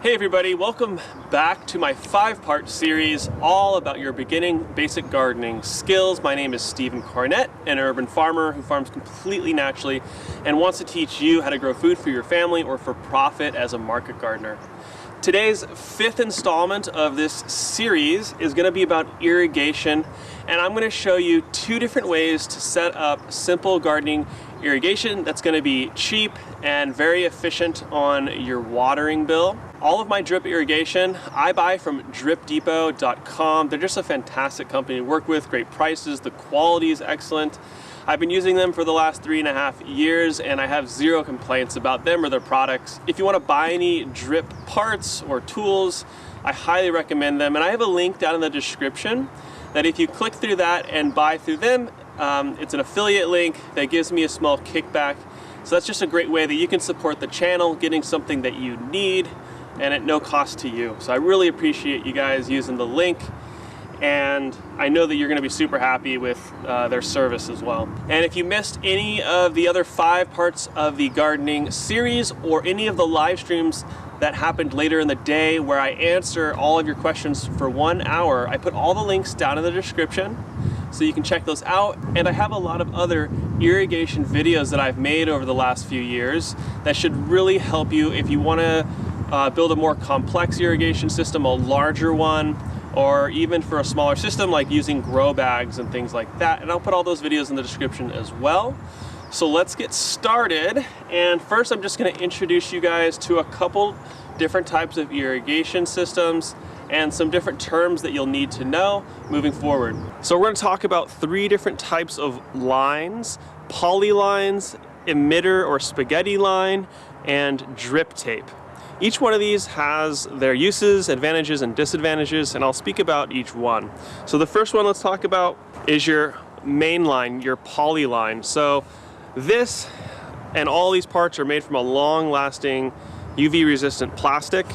Hey everybody, welcome back to my 5-part series all about your beginning basic gardening skills. My name is Stephen Cornett, an urban farmer who farms completely naturally and wants to teach you how to grow food for your family or for profit as a market gardener. Today's 5th installment of this series is going to be about irrigation, and I'm going to show you 2 different ways to set up simple gardening irrigation that's going to be cheap and very efficient on your watering bill. All of my drip irrigation I buy from dripdepot.com. They're just a fantastic company to work with, great prices, the quality is excellent. I've been using them for the last 3.5 years and I have 0 complaints about them or their products. If you want to buy any drip parts or tools, I highly recommend them, and I have a link down in the description that if you click through that and buy through them, it's an affiliate link that gives me a small kickback. So that's just a great way that you can support the channel, getting something that you need and at no cost to you. So I really appreciate you guys using the link, and I know that you're going to be super happy with their service as well. And if you missed any of the other 5 parts of the gardening series or any of the live streams that happened later in the day where I answer all of your questions for 1 hour, I put all the links down in the description so you can check those out. And I have a lot of other irrigation videos that I've made over the last few years that should really help you if you want to build a more complex irrigation system, a larger one, or even for a smaller system like using grow bags and things like that. And I'll put all those videos in the description as well. So let's get started. And first I'm just going to introduce you guys to a couple different types of irrigation systems and some different terms that you'll need to know moving forward. So we're going to talk about 3 different types of lines: poly lines, emitter or spaghetti line, and drip tape. Each one of these has their uses, advantages, and disadvantages, and I'll speak about each one. So the first one let's talk about is your main line, your poly line. So this and all these parts are made from a long-lasting UV resistant plastic.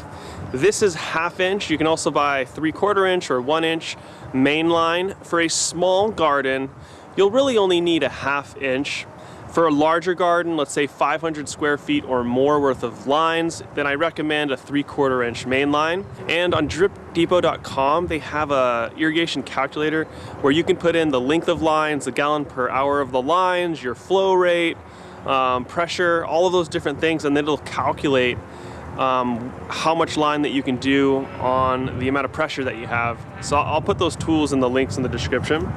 This is 1/2 inch. You can also buy 3/4 inch or 1 inch main line. For a small garden, you'll really only need a 1/2 inch. For a larger garden, let's say 500 square feet or more worth of lines, then I recommend a 3/4 inch main line. And on dripdepot.com, they have a irrigation calculator where you can put in the length of lines, the gallon per hour of the lines, your flow rate, pressure, all of those different things, and then it'll calculate how much line that you can do on the amount of pressure that you have. So I'll put those tools in the links in the description.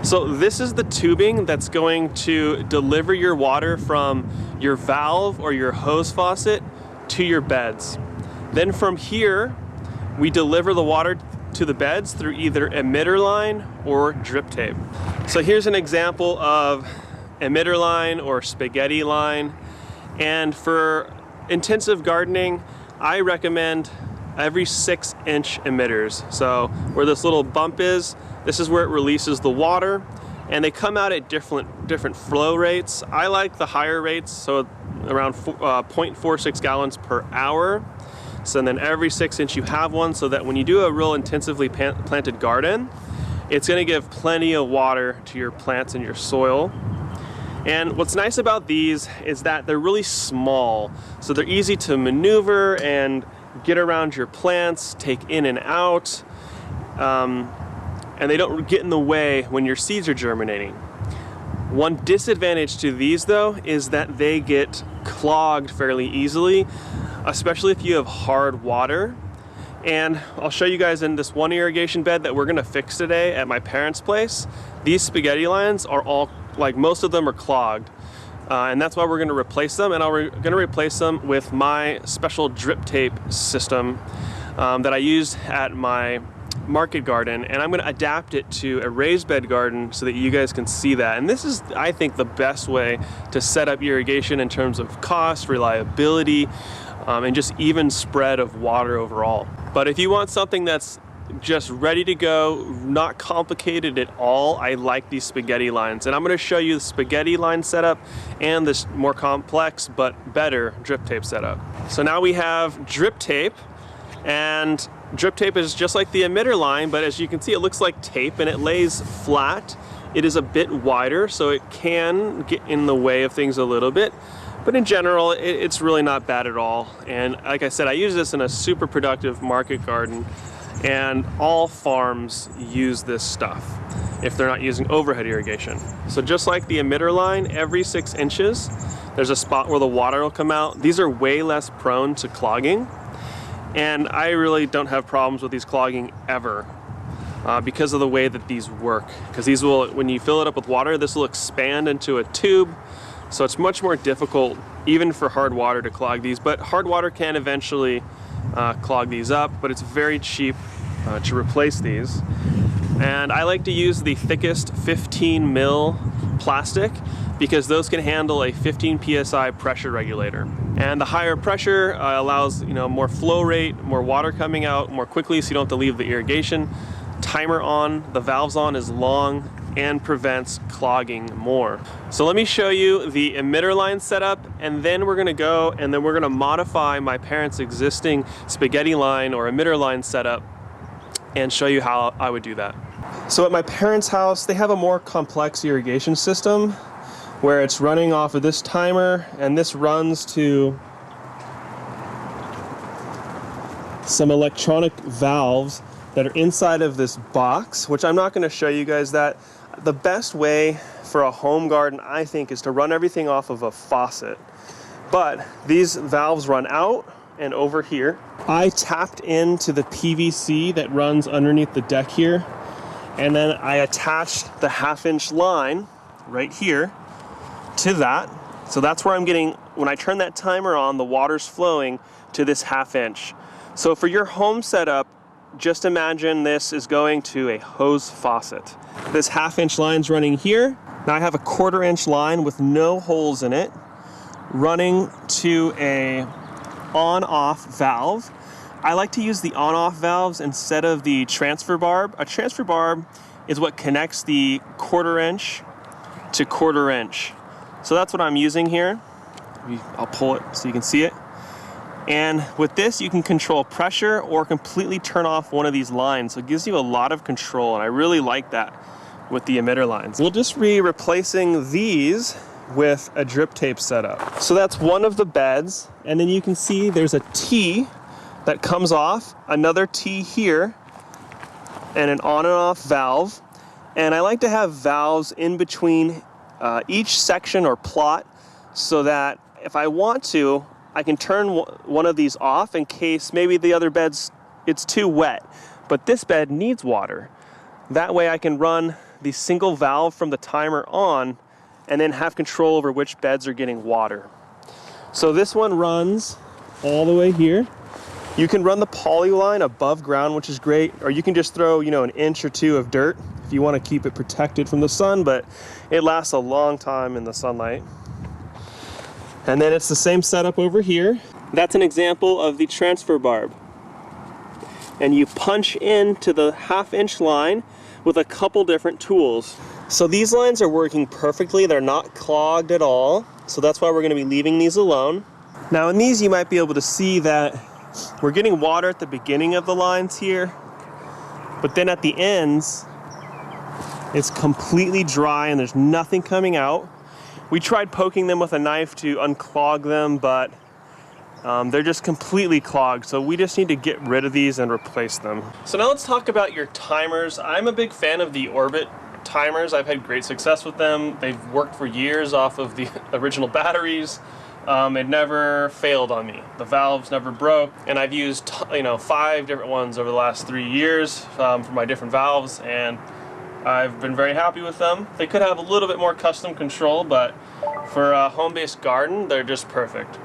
So this is the tubing that's going to deliver your water from your valve or your hose faucet to your beds. Then from here, we deliver the water to the beds through either emitter line or drip tape. So here's an example of emitter line or spaghetti line. And for intensive gardening, I recommend every 6-inch emitters. So where this little bump is, this is where it releases the water, and they come out at different flow rates. I like the higher rates, so around 0.46 gallons per hour. So then every 6-inch you have one, so that when you do a real intensively planted garden, it's going to give plenty of water to your plants and your soil. And what's nice about these is that they're really small, so they're easy to maneuver and get around your plants, take in and out, and they don't get in the way when your seeds are germinating. One disadvantage to these though is that they get clogged fairly easily, especially if you have hard water. And I'll show you guys in this one irrigation bed that we're gonna fix today at my parents' place. These spaghetti lines are all, like most of them are clogged. And that's why we're gonna replace them, and we're gonna replace them with my special drip tape system that I used at my market garden, and I'm going to adapt it to a raised bed garden so that you guys can see that. And this is, I think, the best way to set up irrigation in terms of cost, reliability, and just even spread of water overall. But if you want something that's just ready to go, not complicated at all, I like these spaghetti lines. And I'm going to show you the spaghetti line setup and this more complex but better drip tape setup. So now we have drip tape, and drip tape is just like the emitter line, but as you can see, it looks like tape and it lays flat. It is a bit wider, so it can get in the way of things a little bit, But in general, it's really not bad at all. And like I said, I use this in a super productive market garden, and all farms use this stuff if they're not using overhead irrigation. So just like the emitter line, every 6 inches, there's a spot where the water will come out. These are way less prone to clogging. And I really don't have problems with these clogging ever because of the way that these work. Because these will, when you fill it up with water, this will expand into a tube. So it's much more difficult even for hard water to clog these, but hard water can eventually clog these up, but it's very cheap to replace these. And I like to use the thickest 15 mil plastic because those can handle a 15 psi pressure regulator. And the higher pressure allows more flow rate, more water coming out more quickly, so you don't have to leave the irrigation timer on, the valves on is long, and prevents clogging more. So let me show you the emitter line setup, and then we're gonna go and then we're gonna modify my parents' existing spaghetti line or emitter line setup and show you how I would do that. So at my parents' house, they have a more complex irrigation system where it's running off of this timer, and this runs to some electronic valves that are inside of this box, which I'm not gonna show you guys that. The best way for a home garden, I think, is to run everything off of a faucet. But these valves run out and over here. I tapped into the PVC that runs underneath the deck here, and then I attached the 1/2 inch line right here to that. So that's where I'm getting, when I turn that timer on, the water's flowing to this 1/2 inch. So for your home setup, just imagine this is going to a hose faucet. This 1/2 inch line's running here. Now I have a 1/4 inch line with no holes in it running to a on-off valve. I like to use the on-off valves instead of the transfer barb. A transfer barb is what connects the 1/4 inch to 1/4 inch. So that's what I'm using here. I'll pull it so you can see it. And with this, you can control pressure or completely turn off one of these lines. So it gives you a lot of control, and I really like that with the emitter lines. We'll just be replacing these with a drip tape setup. So that's one of the beds, and then you can see there's a T that comes off, another T here, and an on and off valve. And I like to have valves in between each section or plot so that if I want to, I can turn one of these off in case maybe the other bed's, it's too wet, but this bed needs water. That way I can run the single valve from the timer on and then have control over which beds are getting water. So this one runs all the way here. You can run the poly line above ground, which is great, or you can just throw, an inch or two of dirt if you want to keep it protected from the sun, but it lasts a long time in the sunlight. And then it's the same setup over here. That's an example of the transfer barb. And you punch into the 1/2 inch line with a couple different tools. So these lines are working perfectly. They're not clogged at all. So that's why we're gonna be leaving these alone. Now in these, you might be able to see that we're getting water at the beginning of the lines here, but then at the ends, it's completely dry and there's nothing coming out. We tried poking them with a knife to unclog them, but they're just completely clogged. So we just need to get rid of these and replace them. So now let's talk about your timers. I'm a big fan of the Orbit timers. I've had great success with them. They've worked for years off of the original batteries. It never failed on me. The valves never broke, and I've used 5 different ones over the last 3 years for my different valves, and I've been very happy with them. They could have a little bit more custom control, but for a home-based garden, they're just perfect.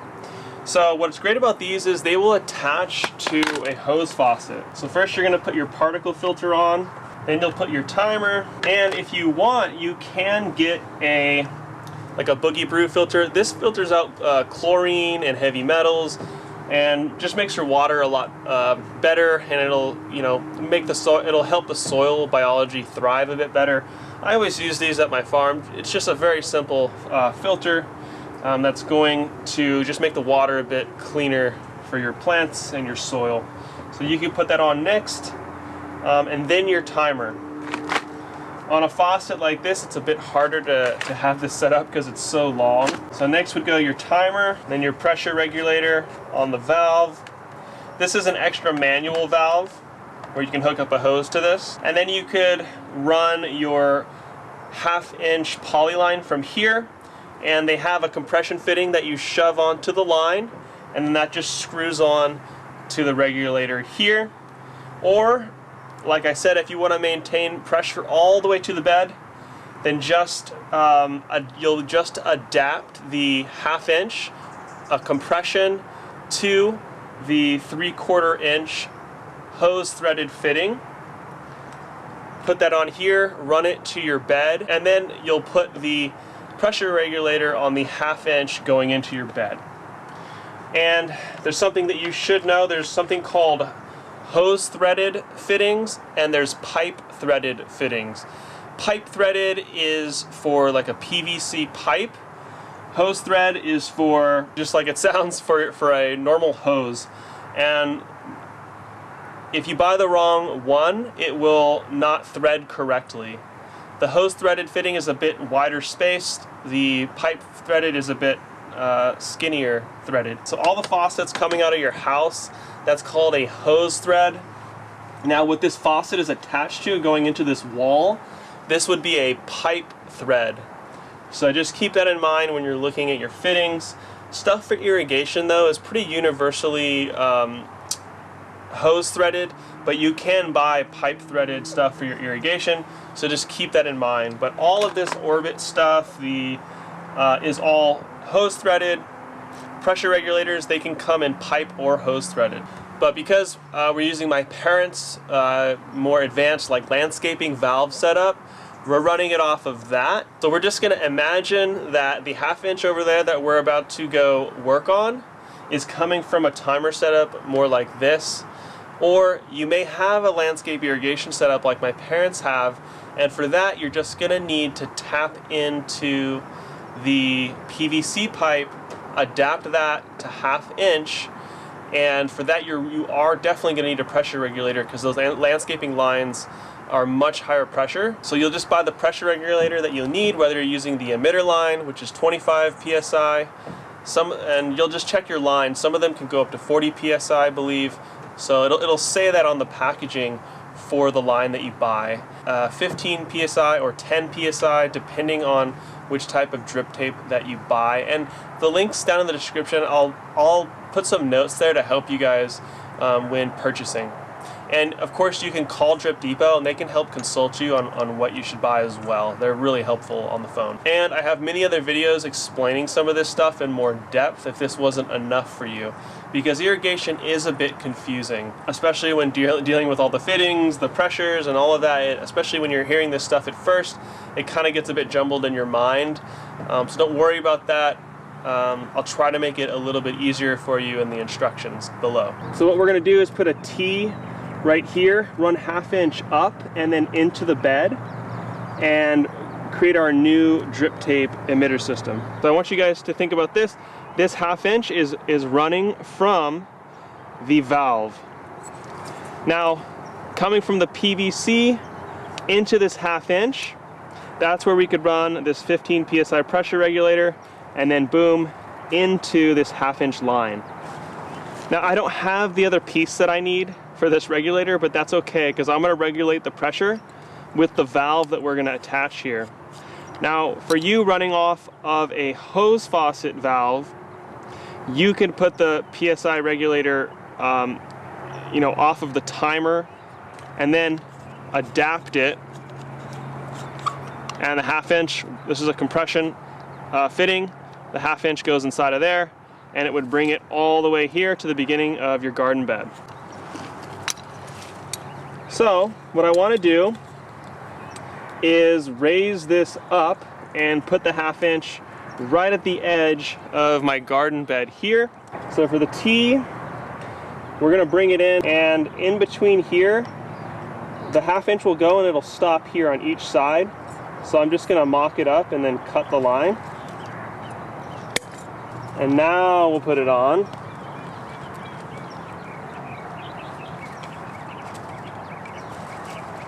So what's great about these is they will attach to a hose faucet. So first you're gonna put your particle filter on, then you'll put your timer, and if you want, you can get like a Boogie Brew filter. This filters out chlorine and heavy metals, and just makes your water a lot better, and it'll make the soil, it'll help the soil biology thrive a bit better. I always use these at my farm. It's just a very simple filter that's going to just make the water a bit cleaner for your plants and your soil. So you can put that on next, and then your timer. On a faucet like this, it's a bit harder to have this set up because it's so long. So next would go your timer, then your pressure regulator on the valve. This is an extra manual valve where you can hook up a hose to this. And then you could run your 1/2 inch poly line from here, and they have a compression fitting that you shove onto the line, and then that just screws on to the regulator here. Or, like I said, if you want to maintain pressure all the way to the bed, then you'll just adapt the 1/2 inch compression to the 3/4 inch hose threaded fitting. Put that on here, run it to your bed, and then you'll put the pressure regulator on the 1/2 inch going into your bed. And there's something that you should know. There's something called hose threaded fittings, and there's pipe threaded fittings. Pipe threaded is for like a PVC pipe. Hose thread is for, just like it sounds, for a normal hose. And if you buy the wrong one, it will not thread correctly. The hose threaded fitting is a bit wider spaced. The pipe threaded is a bit skinnier threaded. So all the faucets coming out of your house, that's called a hose thread. Now what this faucet is attached to going into this wall, this would be a pipe thread. So just keep that in mind when you're looking at your fittings. Stuff for irrigation though is pretty universally hose threaded, but you can buy pipe threaded stuff for your irrigation, so just keep that in mind. But all of this Orbit stuff is all hose threaded. Pressure regulators, they can come in pipe or hose threaded. But because we're using my parents' more advanced like landscaping valve setup, we're running it off of that. So we're just gonna imagine that the 1/2 inch over there that we're about to go work on is coming from a timer setup more like this. Or you may have a landscape irrigation setup like my parents have, and for that you're just gonna need to tap into the PVC pipe, adapt that to 1/2 inch, and for that you are definitely gonna need a pressure regulator because those landscaping lines are much higher pressure. So you'll just buy the pressure regulator that you'll need, whether you're using the emitter line, which is 25 psi, and you'll just check your line. Some of them can go up to 40 psi, I believe. So it'll say that on the packaging for the line that you buy. 15 psi or 10 psi, depending on which type of drip tape that you buy. And the links down in the description, I'll put some notes there to help you guys when purchasing. And of course you can call Drip Depot and they can help consult you on what you should buy as well. They're really helpful on the phone. And I have many other videos explaining some of this stuff in more depth if this wasn't enough for you. Because irrigation is a bit confusing, especially when dealing with all the fittings, the pressures, and all of that. Especially when you're hearing this stuff at first, it kind of gets a bit jumbled in your mind. So don't worry about that. I'll try to make it a little bit easier for you in the instructions below. So what we're going to do is put a T right here, run 1/2 inch up and then into the bed, and create our new drip tape emitter system. So I want you guys to think about this. This 1/2 inch is running from the valve. Now, coming from the PVC into this 1/2 inch, that's where we could run this 15 psi pressure regulator, and then boom, into this 1/2 inch line. Now I don't have the other piece that I need for this regulator, but that's okay because I'm going to regulate the pressure with the valve that we're going to attach here. Now for you running off of a hose faucet valve, you can put the PSI regulator off of the timer and then adapt it, and the 1/2 inch, this is a compression fitting, the 1/2 inch goes inside of there, and it would bring it all the way here to the beginning of your garden bed. So what I want to do is raise this up and put the 1/2 inch right at the edge of my garden bed here. So for the T, we're going to bring it in, and in between here, the 1/2 inch will go and it'll stop here on each side. So I'm just going to mock it up and then cut the line. And now we'll put it on.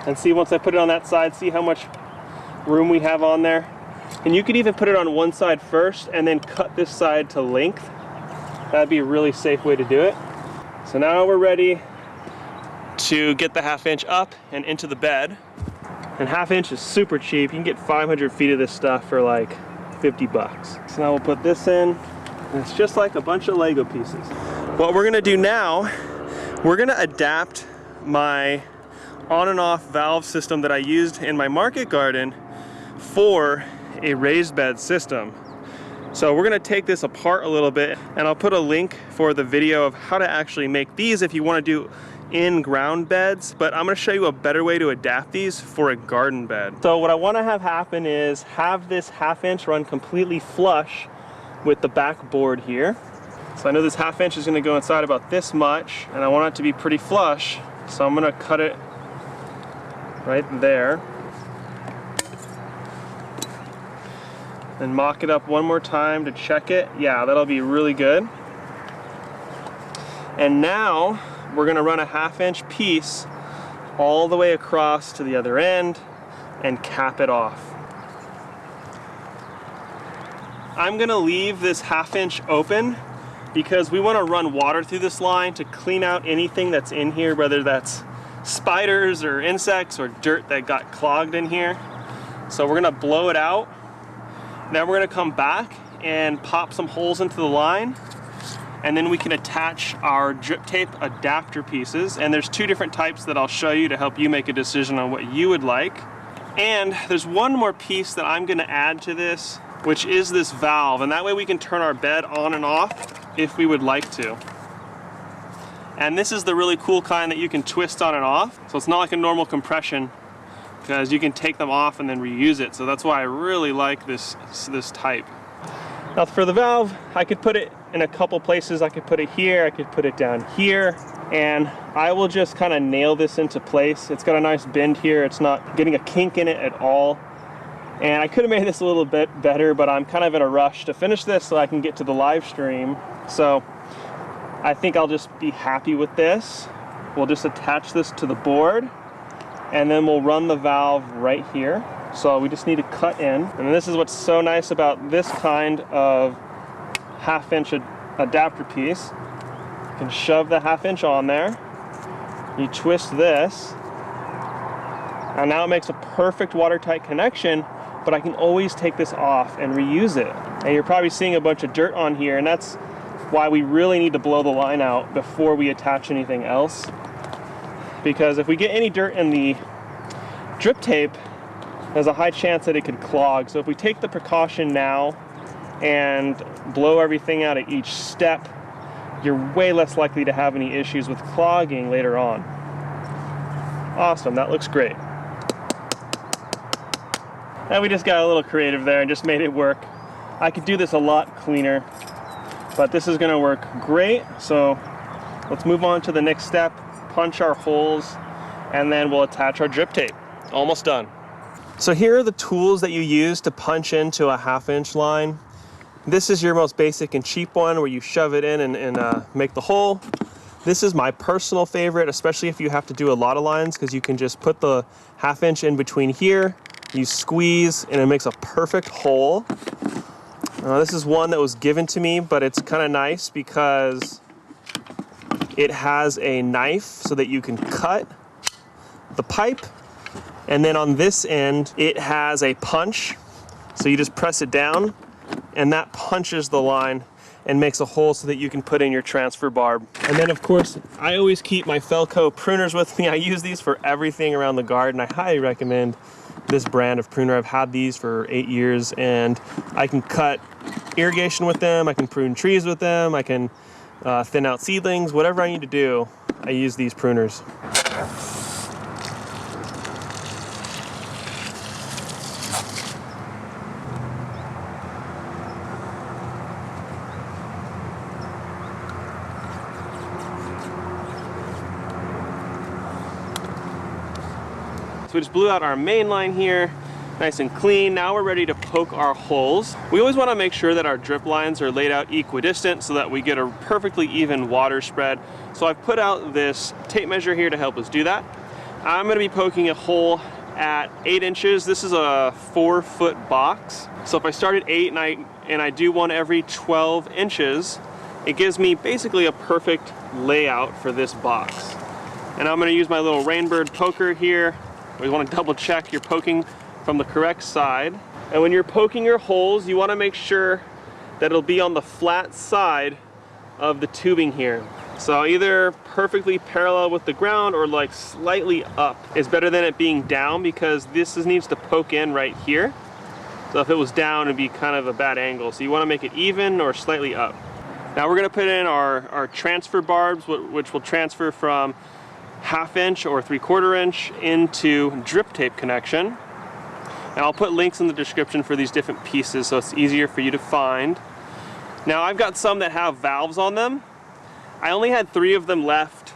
And see, once I put it on that side, see how much room we have on there. And you could even put it on one side first and then cut this side to length. That'd be a really safe way to do it. So now we're ready to get the 1/2 inch up and into the bed. And 1/2 inch is super cheap. You can get 500 feet of this stuff for like 50 bucks. So now we'll put this in, and it's just like a bunch of Lego pieces. What we're gonna do now, we're gonna adapt my on and off valve system that I used in my market garden for a raised bed system. So we're gonna take this apart a little bit, and I'll put a link for the video of how to actually make these if you wanna do in-ground beds, but I'm gonna show you a better way to adapt these for a garden bed. So what I wanna have happen is have this 1/2 inch run completely flush with the back board here. So I know this 1/2 inch is gonna go inside about this much, and I want it to be pretty flush, so I'm gonna cut it right there. And mock it up one more time to check it. Yeah, that'll be really good. And now we're gonna run a 1/2 inch piece all the way across to the other end and cap it off. I'm gonna leave this 1/2 inch open because we wanna run water through this line to clean out anything that's in here, whether that's spiders or insects or dirt that got clogged in here. So we're gonna blow it out. Then we're gonna come back and pop some holes into the line, and then we can attach our drip tape adapter pieces. And there's 2 different types that I'll show you to help you make a decision on what you would like. And there's one more piece that I'm gonna add to this, which is this valve, and that way we can turn our bed on and off if we would like to. And this is the really cool kind that you can twist on and off, so it's not like a normal compression, because you can take them off and then reuse it. So that's why I really like this type. Now for the valve, I could put it in a couple places. I could put it here, I could put it down here, and I will just kind of nail this into place. It's got a nice bend here. It's not getting a kink in it at all. And I could have made this a little bit better, but I'm kind of in a rush to finish this so I can get to the live stream. So I think I'll just be happy with this. We'll just attach this to the board, and then we'll run the valve right here. So we just need to cut in. And this is what's so nice about this kind of 1/2 inch adapter piece. You can shove the 1/2 inch on there. You twist this, and now it makes a perfect watertight connection, but I can always take this off and reuse it. And you're probably seeing a bunch of dirt on here, and that's why we really need to blow the line out before we attach anything else. Because if we get any dirt in the drip tape, there's a high chance that it could clog. So if we take the precaution now and blow everything out at each step, you're way less likely to have any issues with clogging later on. Awesome, that looks great. And we just got a little creative there and just made it work. I could do this a lot cleaner, but this is gonna work great. So let's move on to the next step, punch our holes, and then we'll attach our drip tape. Almost done. So here are the tools that you use to punch into a 1/2 inch line. This is your most basic and cheap one where you shove it in and make the hole. This is my personal favorite, especially if you have to do a lot of lines, because you can just put the 1/2 inch in between here, you squeeze, and it makes a perfect hole. This is one that was given to me, but it's kind of nice because it has a knife so that you can cut the pipe. And then on this end, it has a punch. So you just press it down, and that punches the line and makes a hole so that you can put in your transfer barb. And then of course, I always keep my Felco pruners with me. I use these for everything around the garden. I highly recommend this brand of pruner. I've had these for 8 years, and I can cut irrigation with them. I can prune trees with them. I can thin out seedlings. Whatever I need to do, I use these pruners. We just blew out our main line here, nice and clean. Now we're ready to poke our holes. We always want to make sure that our drip lines are laid out equidistant so that we get a perfectly even water spread. So I've put out this tape measure here to help us do that. I'm going to be poking a hole at 8 inches. This is a 4-foot box. So if I start at 8 and I do one every 12 inches, it gives me basically a perfect layout for this box. And I'm going to use my little Rainbird poker here. We want to double check you're poking from the correct side. And when you're poking your holes, you want to make sure that it'll be on the flat side of the tubing here. So either perfectly parallel with the ground or like slightly up is better than it being down, because this needs to poke in right here. So if it was down, it'd be kind of a bad angle. So you want to make it even or slightly up. Now we're going to put in our transfer barbs, which will transfer from 1/2 inch or 3/4 inch into drip tape connection. And I'll put links in the description for these different pieces so it's easier for you to find. Now I've got some that have valves on them. I only had 3 of them left,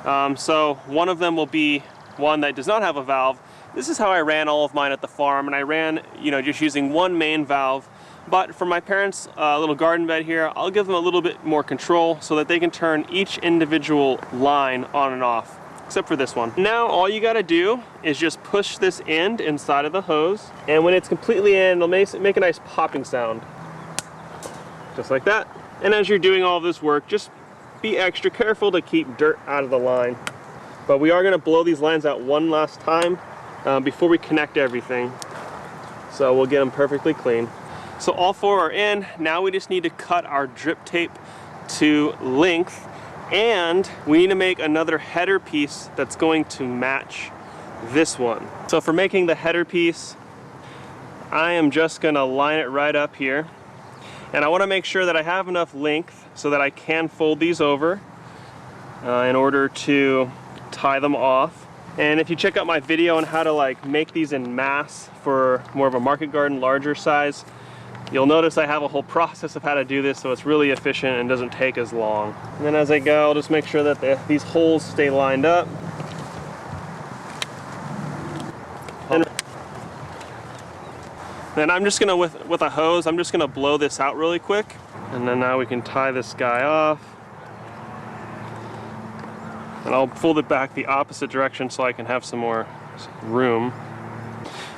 so one of them will be one that does not have a valve. This is how I ran all of mine at the farm, and I ran, just using one main valve. But for my parents' little garden bed here, I'll give them a little bit more control so that they can turn each individual line on and off, except for this one. Now all you gotta do is just push this end inside of the hose, and when it's completely in, it'll make a nice popping sound. Just like that. And as you're doing all this work, just be extra careful to keep dirt out of the line. But we are gonna blow these lines out one last time before we connect everything. So we'll get them perfectly clean. So all 4 are in. Now we just need to cut our drip tape to length, and we need to make another header piece that's going to match this one. So for making the header piece, I am just gonna line it right up here. And I want to make sure that I have enough length so that I can fold these over in order to tie them off. And if you check out my video on how to make these in mass for more of a market garden, larger size, you'll notice I have a whole process of how to do this, so it's really efficient and doesn't take as long. And then as I go, I'll just make sure that these holes stay lined up. Then I'm just gonna, with a hose, I'm just gonna blow this out really quick. And then now we can tie this guy off. And I'll fold it back the opposite direction so I can have some more room.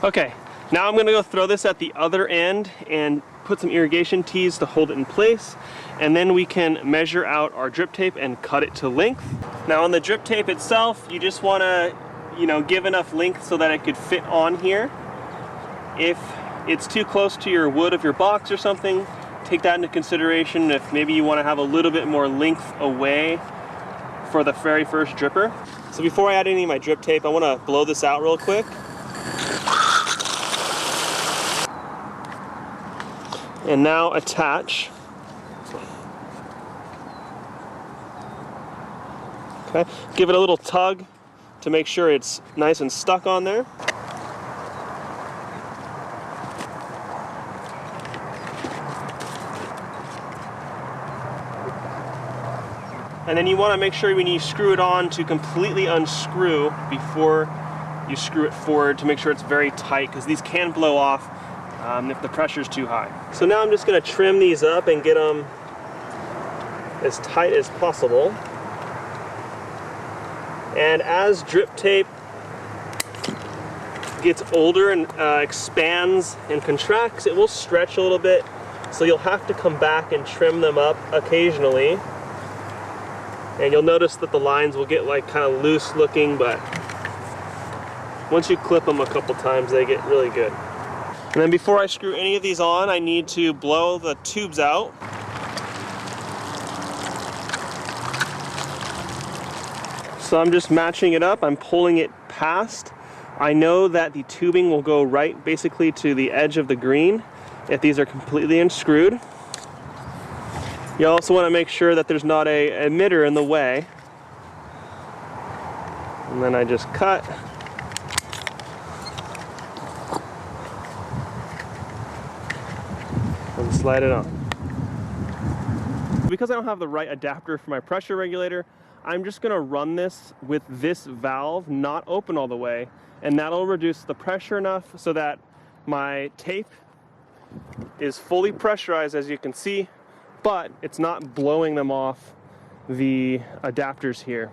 Okay, now I'm gonna go throw this at the other end and put some irrigation tees to hold it in place. And then we can measure out our drip tape and cut it to length. Now on the drip tape itself, you just wanna, give enough length so that it could fit on here. If it's too close to your wood of your box or something, take that into consideration. If maybe you want to have a little bit more length away for the very first dripper. So before I add any of my drip tape, I want to blow this out real quick. And now attach. Okay, give it a little tug to make sure it's nice and stuck on there. And then you want to make sure when you screw it on to completely unscrew before you screw it forward to make sure it's very tight, because these can blow off if the pressure is too high. So now I'm just going to trim these up and get them as tight as possible. And as drip tape gets older and expands and contracts, it will stretch a little bit. So you'll have to come back and trim them up occasionally. And you'll notice that the lines will get kind of loose looking, but once you clip them a couple times, they get really good. And then before I screw any of these on, I need to blow the tubes out. So I'm just matching it up. I'm pulling it past. I know that the tubing will go right basically to the edge of the green if these are completely unscrewed. You also want to make sure that there's not a emitter in the way. And then I just cut. And slide it on. Because I don't have the right adapter for my pressure regulator, I'm just going to run this with this valve not open all the way, and that'll reduce the pressure enough so that my tape is fully pressurized, as you can see, but it's not blowing them off the adapters here.